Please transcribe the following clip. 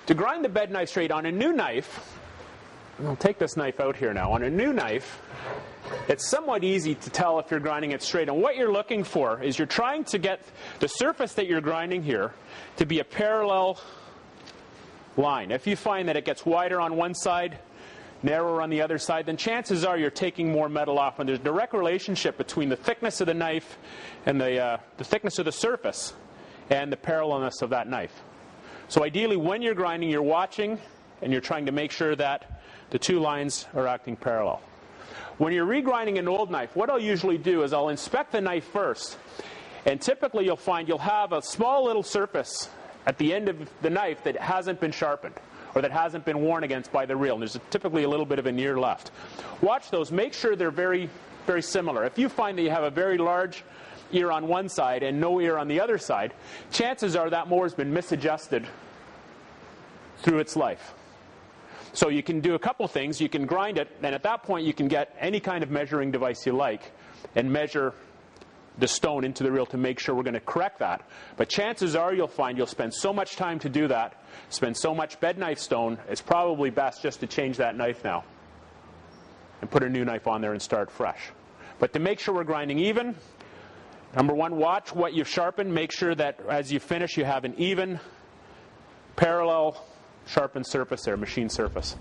To grind the bed knife straight on a new knife, I'll take this knife out here now. On a new knife, it's somewhat easy to tell if you're grinding it straight. And what you're looking for is you're trying to get the surface that you're grinding here to be a parallel line. If you find that it gets wider on one side, narrower on the other side, then chances are you're taking more metal off. And there's a direct relationship between the thickness of the knife and the thickness of the surface and the parallelness of that knife. So ideally, when you're grinding, you're watching and you're trying to make sure that the two lines are acting parallel. When you're regrinding an old knife, what I'll usually do is I'll inspect the knife first. And typically you'll find you'll have a small little surface at the end of the knife that hasn't been sharpened or that hasn't been worn against by the reel. And there's typically a little bit of an ear left. Watch those. Make sure they're very, very similar. If you find that you have a very large ear on one side and no ear on the other side, chances are that mower has been misadjusted through its life. So you can do a couple things. You can grind it, and at that point you can get any kind of measuring device you like and measure the stone into the reel to make sure we're going to correct that. But chances are you'll find you'll spend so much time to do that, spend so much bed knife stone, it's probably best just to change that knife now and put a new knife on there and start fresh. But to make sure we're grinding even, number one, watch what you've sharpened. Make sure that as you finish you have an even, parallel, sharpened surface there, machine surface.